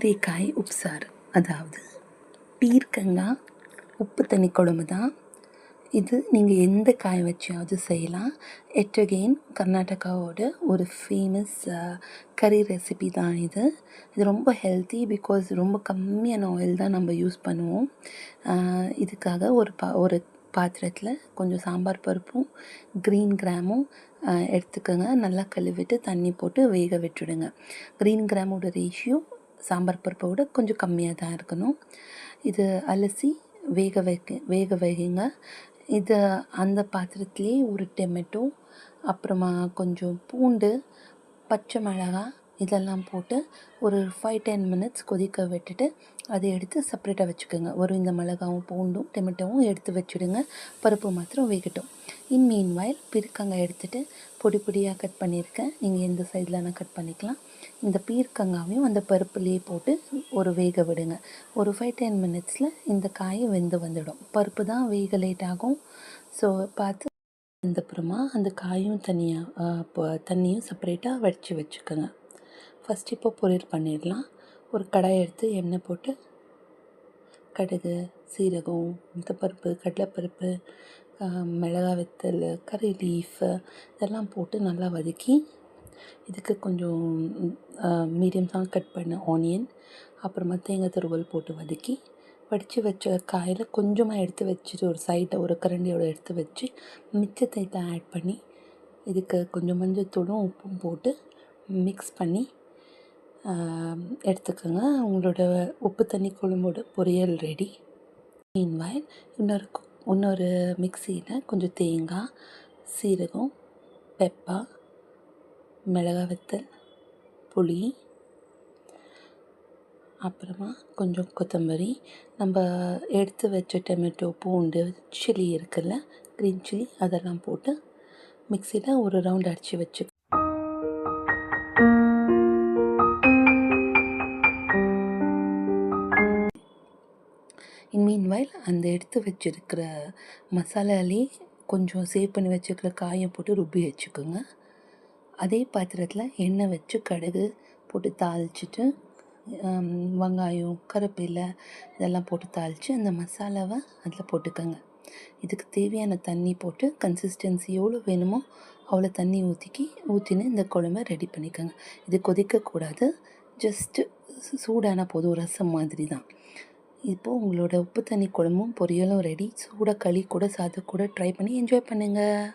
கீரைக்காய் உப்சாறு, அதாவது பீர்க்கங்காய் உப்பு தண்ணி குழம்பு தான் இது. நீங்கள் எந்த காய் வச்சாவது செய்யலாம். எட் அகெயின் கர்நாடகாவோட ஒரு ஃபேமஸ் கறி ரெசிபி தான் இது. இது ரொம்ப ஹெல்த்தி, பிகாஸ் ரொம்ப கம்மியான ஆயில் தான் நம்ம யூஸ் பண்ணுவோம். இதுக்காக ஒரு பாத்திரத்தில் கொஞ்சம் சாம்பார் பருப்பும் க்ரீன் கிராமும் எடுத்துக்கோங்க. நல்லா கழுவிட்டு தண்ணி போட்டு வேக விட்டுடுங்க. க்ரீன் கிராமோட ரேஷியோ சாம்பார் பருப்பை விட கொஞ்சம் கம்மியாக தான் இருக்கணும். இது அலசி வேக வைங்க. இது அந்த பாத்திரத்துலேயே ஒரு டொமேட்டோ, அப்புறமா கொஞ்சம் பூண்டு, பச்சை மிளகாய் இதெல்லாம் போட்டு ஒரு 5-10 மினிட்ஸ் கொதிக்க விட்டுட்டு அதை எடுத்து செப்பரேட்டாக வச்சுக்கோங்க. இந்த மிளகாவும் பூண்டும் டொமேட்டோவும் எடுத்து வச்சுடுங்க. பருப்பு மாத்திரம் வேகட்டும். மீன் வயல் பீர்க்கங்காய் எடுத்துகிட்டு பொடி பொடியாக கட் பண்ணியிருக்கேன். நீங்கள் எந்த சைட்லனா கட் பண்ணிக்கலாம். இந்த பீர்க்கங்காவையும் அந்த பருப்புலேயே போட்டு வேக விடுங்க. ஒரு 5-10 மினிட்ஸில் இந்த காய் வெந்து வந்துடும். பருப்பு தான் வேக லேட் ஆகும். ஸோ பார்த்து அப்புறமா அந்த காயும் தண்ணியும் செப்பரேட்டாக வச்சுக்கோங்க. ஃபஸ்ட்டு இப்போ பொரியல் பண்ணிடலாம். ஒரு கடாயை எடுத்து எண்ணெய் போட்டு கடுகு, சீரகம், பருப்பு, கடலைப்பருப்பு, மிளகாய் வத்தல், கறி லீஃப் இதெல்லாம் போட்டு நல்லா வதக்கி, இதுக்கு கொஞ்சம் மீடியம் தான் கட் பண்ண ஆனியன், அப்புறமா தேங்காய் துருவல் போட்டு வதக்கி வடித்து வச்ச காயில் கொஞ்சமாக எடுத்து வச்சுட்டு ஒரு சைடை ஒரு கரண்டியோடு எடுத்து வச்சு மிச்சத்தை தான் ஆட் பண்ணி இதுக்கு கொஞ்சம் மஞ்சள்தூளும் உப்பும் போட்டு மிக்ஸ் பண்ணி எடுத்துக்கோங்க. உங்களோட உப்பு தண்ணி குழம்போட பொரியல் ரெடி. மீன்வைல் இன்னொரு மிக்சியில் கொஞ்சம் தேங்காய், சீரகம், பெப்பர், மிளகாய் வத்தல், புளி, அப்புறமா கொஞ்சம் கொத்தமல்லி, நம்ம எடுத்து வச்ச டொமேட்டோ, பூண்டு, சில்லி இருக்குல்ல, க்ரீன் சில்லி, அதெல்லாம் போட்டு மிக்சியில் ஒரு ரவுண்ட் அடித்து வச்சு மீன்வைல் அந்த எடுத்து வச்சுருக்கிற மசாலாலே கொஞ்சம் சேவ் பண்ணி வச்சுருக்கிற காயை போட்டு ருப்பி வச்சுக்கோங்க. அதே பாத்திரத்தில் எண்ணெய் வச்சு கடுகு போட்டு தாளிச்சிட்டு வெங்காயம், கருவேப்பிலை இதெல்லாம் போட்டு தாளித்து அந்த மசாலாவை அதில் போட்டுக்கோங்க. இதுக்கு தேவையான தண்ணி போட்டு கன்சிஸ்டன்சி எவ்வளோ வேணுமோ அவ்வளோ தண்ணி ஊற்றின்னு இந்த குழம்பை ரெடி பண்ணிக்கோங்க. இது கொதிக்கக்கூடாது, ஜஸ்ட்டு சூடான போதும், ரசம் மாதிரி தான். இப்போது உங்களோட உப்பு தண்ணி குழம்பும் பொரியலும் ரெடி. சூடாக களி கூட சாதம் கூட ட்ரை பண்ணி என்ஜாய் பண்ணுங்கள்.